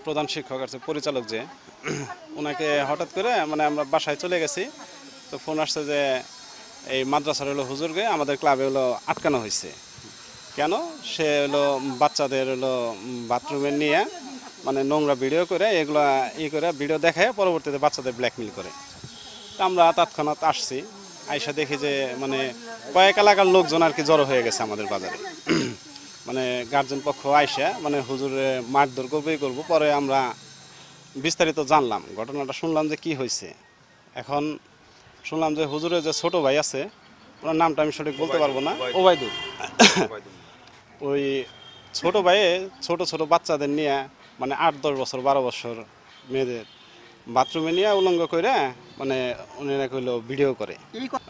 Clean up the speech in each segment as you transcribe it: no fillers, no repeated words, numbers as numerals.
প্রধান শিক্ষক আছে পরিচালক যে ওনাকে হঠাৎ করে মানে আমরা বাসায় চলে গেছি, তো ফোন আসছে যে এই মাদ্রাসার হলো হুজুরকে আমাদের ক্লাবে হলো আটকানো হয়েছে। কেন? সে হলো বাচ্চাদের হলো বাথরুমে নিয়ে মানে নোংরা ভিডিও করে এগুলা করে ভিডিও দেখায় পরবর্তীতে বাচ্চাদের ব্ল্যাকমেল করে। তো আমরা তৎক্ষণাৎ আসছি, আইসা দেখি যে মানে কয়েক এলাকার লোকজন আর কি জড়ো হয়ে গেছে আমাদের বাজারে। মানে গার্জেন পক্ষ আইসা মানে হুজুরে মারধর করবো। পরে আমরা বিস্তারিত জানলাম, ঘটনাটা শুনলাম যে কি হয়েছে। এখন শুনলাম যে হুজুরের যে ছোট ভাই আছে, ওনার নামটা আমি সঠিক বলতে পারবো না, ওবায়দুল। ওই ছোট ভাইয়ে ছোট ছোট বাচ্চাদের নিয়ে মানে 8-10 বছর 12 বছর মেয়েদের বাথরুমে নিয়ে উলঙ্গ করে মানে উনি নাকি হলো ভিডিও করে।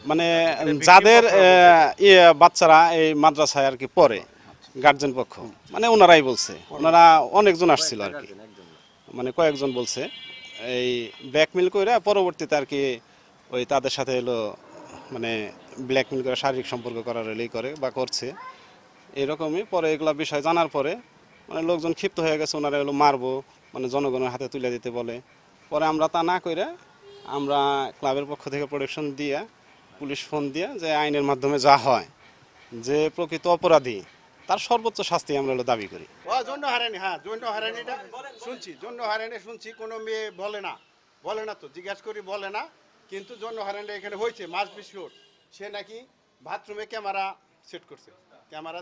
মানে যাদের বাচ্চারা এই মাদ্রাসায় আর কি পড়ে গার্জেন পক্ষ মানে ওনারাই বলছে, ওনারা অনেকজন আসছিল আর কি, মানে কয়েকজন বলছে এই ব্ল্যাকমেল করে পরবর্তীতে আর কি ওই তাদের সাথে এলো মানে ব্ল্যাকমেল করে শারীরিক সম্পর্ক করার এলেই করে বা করছে এরকমই। পরে এগুলা বিষয় জানার পরে মানে লোকজন ক্ষিপ্ত হয়ে গেছে, ওনারা এলো মারবো মানে জনগণের হাতে তুলে দিতে বলে। পরে আমরা তা না করে আমরা ক্লাবের পক্ষ থেকে প্রোটেকশন দিয়ে পুলিশ ফোন দিয়ে যে আইনের মাধ্যমে যা হয় যে প্রকৃত অপরাধী তার সর্বোচ্চ শাস্তি আমরা হলো দাবি করি। যৌন হারানি, হ্যাঁ যৌন হারানিটা শুনছি, যৌন হারানি শুনছি, কোনো মেয়ে বলে না তো, জিজ্ঞাসা করি বলে না, কিন্তু যৌন হারানিটা এখানে হয়েছে মাস্ট বি শিওর। সে নাকি বাথরুমে ক্যামেরা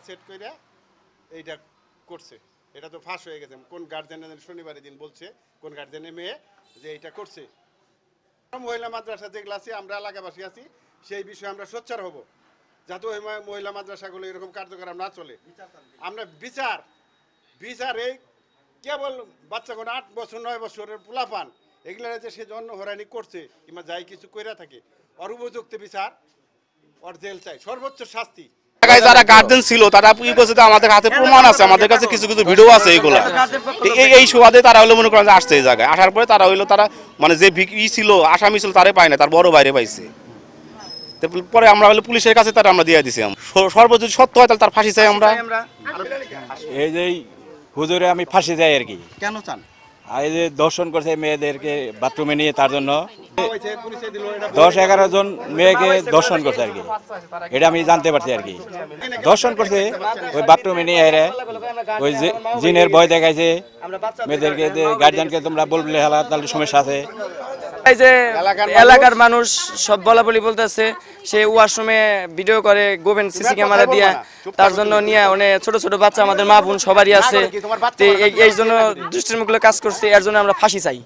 সেট করে এইটা করছে। এটা তো ফাঁস হয়ে গেছে। কোন গার্জেনের শনিবারের দিন বলছে কোন গার্জেনের মেয়ে যে এইটা করছে। মহিলা মাদ্রাসা যেগুলো আছে আমরা এলাকাবাসী আছি, সেই বিষয়ে আমরা সোচ্চার হব যাতে ওই মহিলা মাদ্রাসাগুলো এরকম কার্যক্রম না চলে। আমরা বিচার এই কেবল বাচ্চাগুলো 8 বছর 9 বছরের পোলাপান এগুলো যে সে জন্য হরানি করছে কিংবা যাই কিছু কইরা থাকে, ওর উপযুক্ত বিচার, ওর জেল চাই, সর্বোচ্চ শাস্তি। যারা গার্জেন ছিল তারা কি করছে, আমাদের হাতে প্রমাণ আছে, আমাদের কাছে কিছু ভিডিও আছে, এইগুলা এই সুবাদে তারা হলো মনে করেন যে আসছে এই জায়গায় আসার পরে তারা হইলো তারা মানে যে ছিল আসামি ছিল তারে পায় না, তার বড় বাইরে পাইছে। পরে আমরা হলো পুলিশের কাছে তারা আমরা দিয়ে দিছি। সর্বোচ্চ সত্য হয় তাহলে তার ফাঁসি চাই আমরা। এই যে হুজুরে আমি ফাঁসি যাই আর কি। কেন চান? এই যে দর্শন করছে মেয়েদেরকে বাথরুমে নিয়ে, তার জন্য 10-11 জন মেয়েকে দর্শন করছে আর কি, এটা আমি জানতে পারছি আর কি। দর্শন করছে ওই বাথরুমে নিয়ে এরে ওই জিনের ভয় দেখাইছে মেয়েদেরকে, যে গার্জিয়ানকে তোমরা বললে হালা তাহলে সমস্যা আছে। এই যে এলাকার মানুষ সব বলাবলি বলতেছে সে ওয়াশরুমে ভিডিও করে গোবেন সিসি ক্যামেরা দিয়ে, তার জন্য নিয়ে অনেক ছোট ছোট বাচ্চা আমাদের মা বোন সবারই আছে, এই জন্য দুষ্টিমূলক কাজ করছে, এর জন্য আমরা ফাঁসি চাই।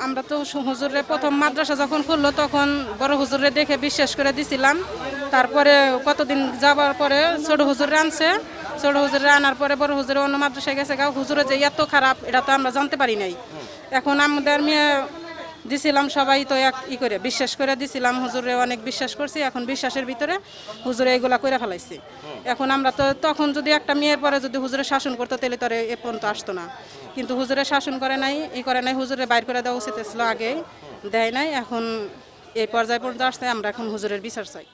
আমরা তো হুজুরের প্রথম মাদ্রাসা যখন খুললো তখন বড় হুজুরে দেখে বিশ্বাস করে দিছিলাম। তারপরে কতদিন যাবার পরে ছোট হুজুরে আনছে, ছোট হুজুরে আনার পরে বড় হুজুরে অন্য মাদ্রাসায় গেছে। হুজুরে যে এত খারাপ এটা তো আমরা জানতে পারি নাই। এখন আমাদের মেয়ে দিছিলাম সবাই তো করে বিশ্বাস করে দিছিলাম, হুজুরে অনেক বিশ্বাস করছি। এখন বিশ্বাসের ভিতরে হুজুরে এগুলা করে ফেলাইছি। এখন আমরা তো তখন যদি একটা মেয়ের পরে যদি হুজুরে শাসন করতো তাহলে তো এ পর্যন্ত আসতো না, কিন্তু হুজুরে শাসন করে নাই, হুজুরে বাইর করে দেওয়া উচিত ছিল আগেই, দেয় নাই। এখন এই পর্যায়ে পর্যন্ত আসছে, আমরা এখন হুজুরের বিচার চাই।